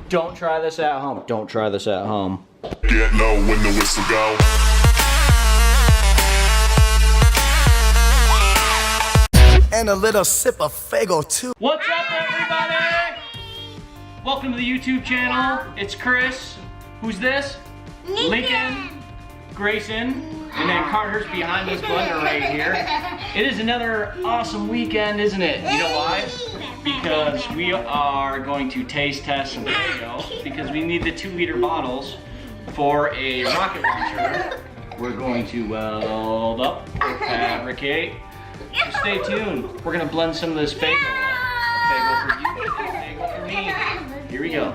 Don't try this at home. Don't try this at home. Get low when the whistle go. And a little sip of Fago too. What's up, everybody? Welcome to the YouTube channel. It's Chris. Who's this? Lincoln. Grayson. And then Carter's behind this blender right here. It is another awesome weekend, isn't it? You know why? Because we are going to taste test some Fago because we need the 2-liter bottles for a rocket launcher. We're going to weld up, fabricate. So stay tuned. We're gonna blend some of this Fago up. A Fago for you, a Fago for me. Here we go.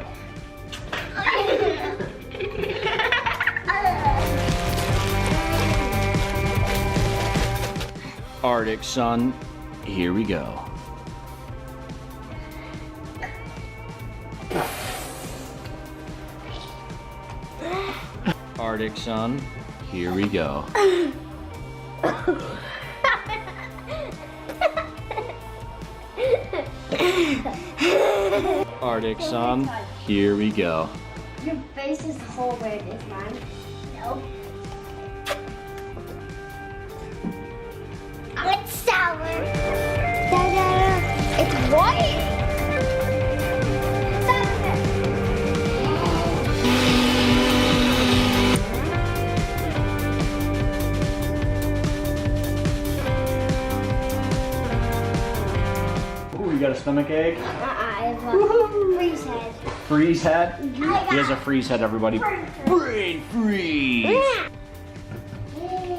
Arctic Sun, here we go. Arctic Sun, here we go. Arctic Sun, here we go. Your face is the whole way this man. Nope. It's sour. Ta-da! It's white. Ooh, you got a stomach ache? I have a freeze head. Freeze head? He has a freeze head, everybody. Brain freeze!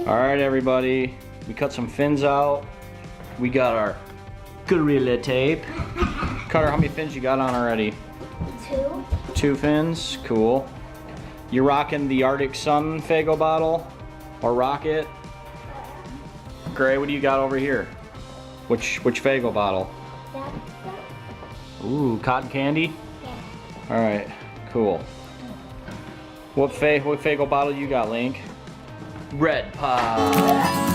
Alright, everybody. We cut some fins out. We got our Gorilla Tape. Carter, how many fins you got on already? 2. 2 fins? Cool. You're rocking the Arctic Sun Fago bottle? Or rocket? Gray, what do you got over here? Which Fago bottle? Ooh, cotton candy? Yeah. Alright, cool. What Fago bottle you got, Link? Red Pop.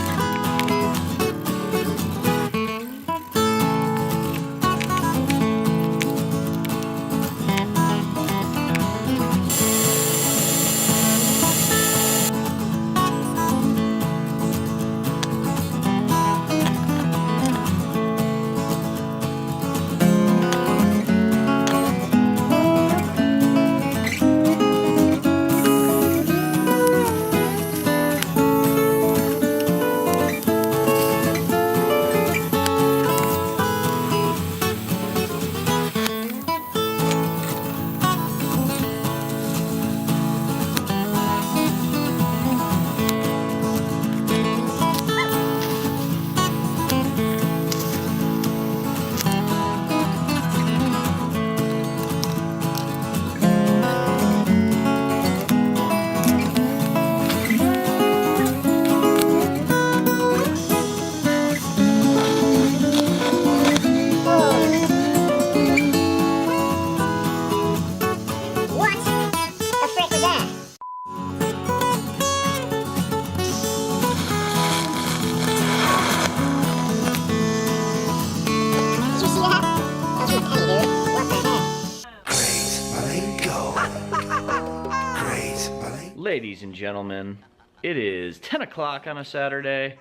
Ladies and gentlemen, it is 10 o'clock on a Saturday,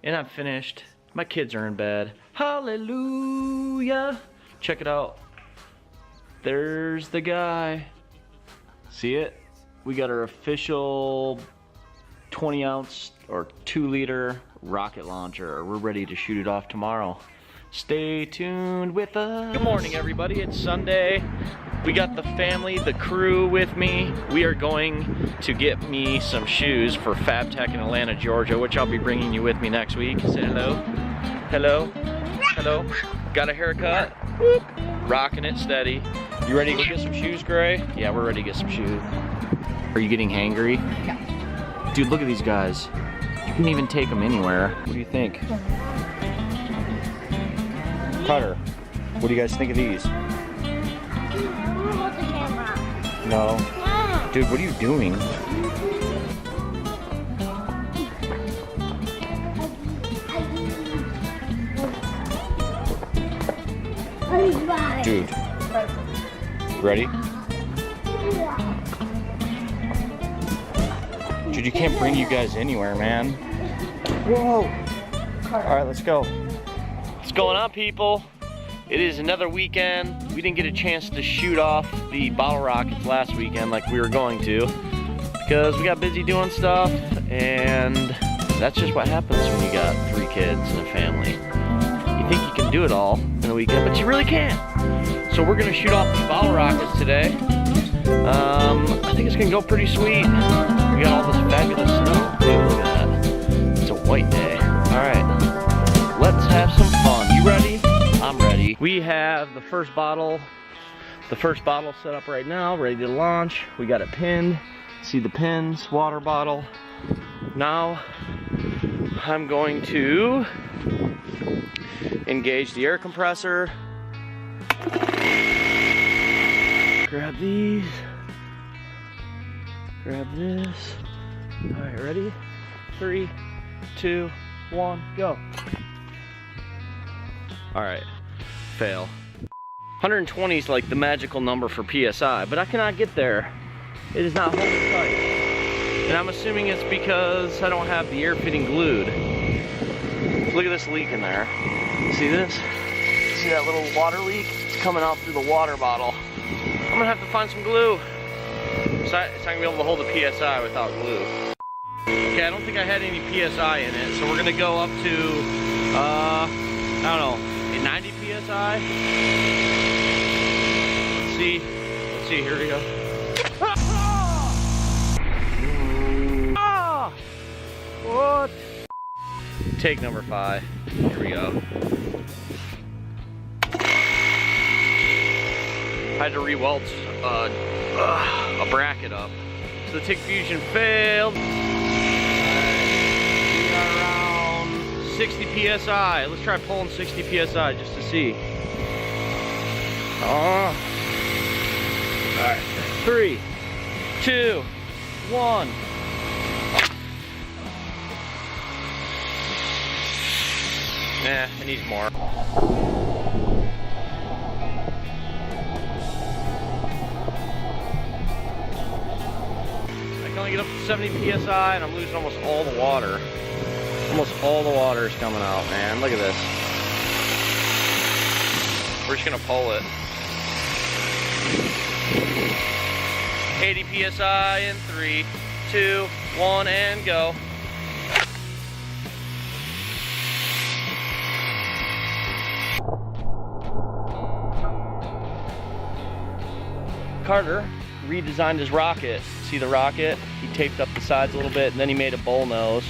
and I'm finished. My kids are in bed. Hallelujah! Check it out. There's the guy. See it? We got our official 20-ounce or 2-liter rocket launcher. We're ready to shoot it off tomorrow. Stay tuned with us. Good morning, everybody. It's Sunday. We got the family, the crew with me. We are going to get me some shoes for Fab Tech in Atlanta, Georgia, which I'll be bringing you with me next week. Say hello. Hello. Hello. Got a haircut. Whoop. Rocking it steady. You ready to go get some shoes, Gray? Yeah, we're ready to get some shoes. Are you getting hangry? Yeah. Dude, look at these guys. You can even take them anywhere. What do you think? Carter, what do you guys think of these? No. Dude, what are you doing? Dude. Ready? Dude, you can't bring you guys anywhere, man. Whoa. All right, let's go. What's going on, people? It is another weekend. We didn't get a chance to shoot off the bottle rockets last weekend like we were going to because we got busy doing stuff, and that's just what happens when you got 3 kids and a family. You think you can do it all in a weekend, but you really can't. So we're gonna shoot off these bottle rockets today. I think it's gonna go pretty sweet. We got all this fabulous snow. Dude, look at that. It's a white day. All right, let's have some fun. You ready? I'm ready. We have the first bottle set up right now, ready to launch. We got it pinned. See the pins, water bottle. Now, I'm going to engage the air compressor. Grab these. Grab this. All right, ready? 3, 2, 1, go. All right, fail. 120 is like the magical number for PSI, but I cannot get there. It is not holding tight. And I'm assuming it's because I don't have the air fitting glued. Look at this leak in there. See this? See that little water leak? It's coming out through the water bottle. I'm gonna have to find some glue. It's not gonna be able to hold the PSI without glue. Okay, I don't think I had any PSI in it, so we're gonna go up to, I don't know, a 90 PSI. Let's see, here we go. Ah! What? Take number 5, here we go. I had to re-weld a bracket up. So the TIG fusion failed. We got around 60 PSI. Let's try pulling 60 PSI just to see. All right, 3, 2, 1. Nah, it needs more. I can only get up to 70 PSI and I'm losing almost all the water. Almost all the water is coming out, man. Look at this. We're just gonna pull it. 80 PSI in 3, 2, 1, and go. Carter redesigned his rocket. See the rocket? He taped up the sides a little bit and then he made a bull nose.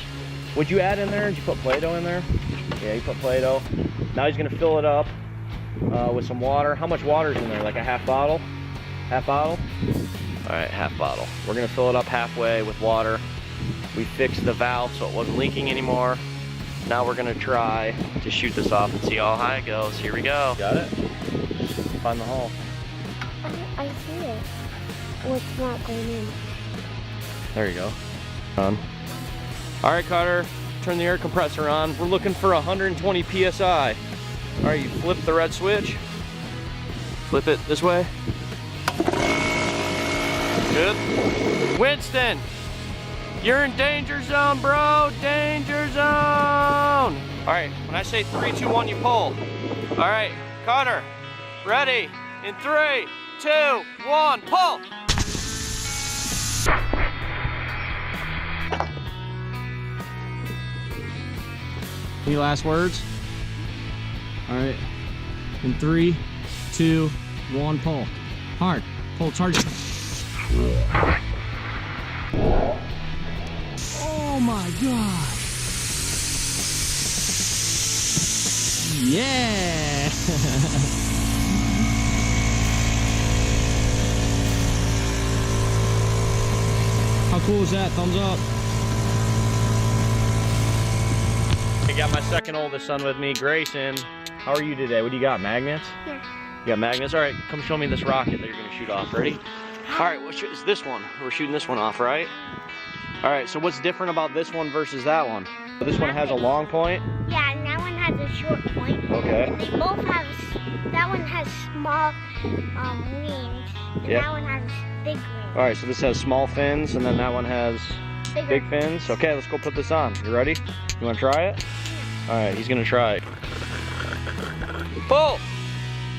What'd you add in there? Did you put Play-Doh in there? Yeah, he put Play-Doh. Now he's gonna fill it up with some water. How much water is in there? Like a half bottle? Half bottle? All right, half bottle. We're gonna fill it up halfway with water. We fixed the valve so it wasn't leaking anymore. Now we're gonna try to shoot this off and see how high it goes. Here we go. Got it? Find the hole. I see it. Well, it's not going in. There you go. On. All right, Carter, turn the air compressor on. We're looking for 120 PSI. All right, you flip the red switch. Flip it this way. Good. Winston, you're in danger zone, bro. Danger zone. All right, when I say 3, 2, 1, you pull. All right, Carter, ready? In 3, 2, 1, pull! Any last words? All right. In 3, 2, 1, pull. Hard. Pull, charge it. Oh my God. Yeah. How cool is that? Thumbs up. I got my second oldest son with me, Grayson. How are you today? What do you got, magnets? Yeah. You got magnets? All right, come show me this rocket that you're gonna shoot off. Ready? All right, what is this one? We're shooting this one off, right? All right, so what's different about this one versus that one? This one has a long point? Yeah, and that one has a short point. Okay. And they both have, that one has small wings, and Yep. that one has big wings. All right, so this has small fins, and then that one has Bigger. Big fins? Okay, let's go put this on. You ready? You wanna try it? All right, he's gonna try it. Pull!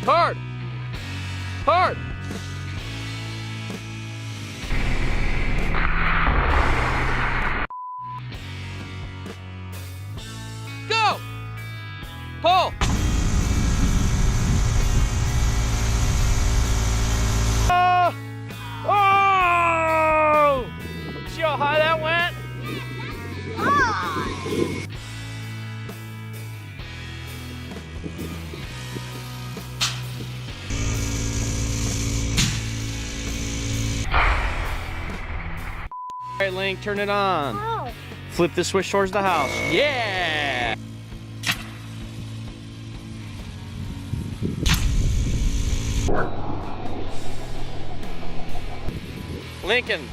Hard! Hard! Go! Pull! Oh! Oh! See how high that went? All right, Link, turn it on. Oh. Flip the switch towards the house. Yeah! Lincoln,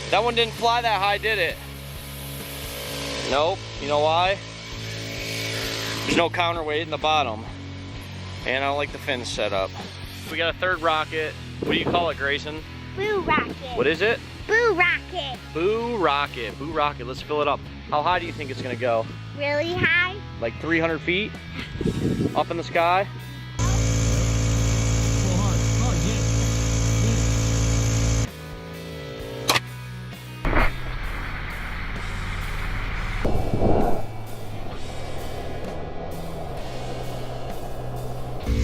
that one didn't fly that high, did it? Nope. You know why? There's no counterweight in the bottom. And I don't like the fins set up. We got a third rocket. What do you call it, Grayson? Boo rocket. What is it? Boo rocket. Boo rocket. Boo rocket. Let's fill it up. How high do you think it's gonna go? Really high? Like 300 feet? Up in the sky?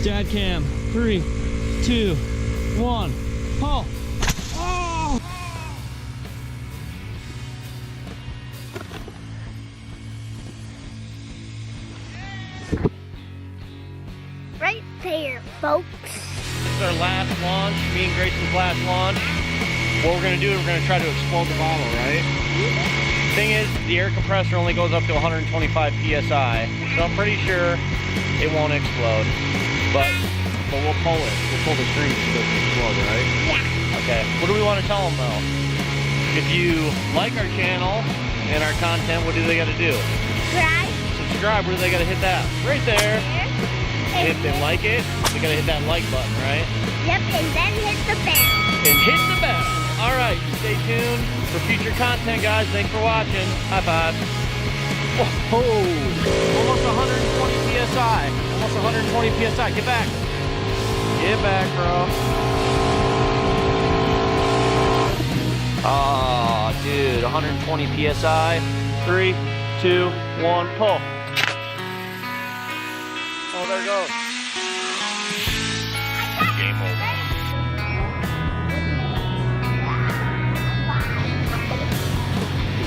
Dad cam, 3, 2, 1, pull. Oh! Right there, folks. This is our last launch, me and Grayson's last launch. What we're gonna do is we're gonna try to explode the bottle, right? Thing is, the air compressor only goes up to 125 PSI, so I'm pretty sure it won't explode. But we'll pull it. We'll pull the string so it doesn't explode, right? Yeah. Okay. What do we want to tell them though? If you like our channel and our content, what do they got to do? Subscribe. Subscribe. Where do they got to hit that? Right there. There. If they like it, they got to hit that like button, right? Yep, and then hit the bell. And hit the bell. All right. Stay tuned for future content, guys. Thanks for watching. High five. Whoa! Almost 120 PSI. Almost 120 PSI. Get back. Get back, bro. Oh, dude. 120 PSI. 3, 2, 1, pull. Oh, there it goes. Game over.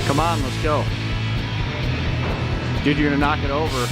Come on, let's go. Dude, you're gonna knock it over.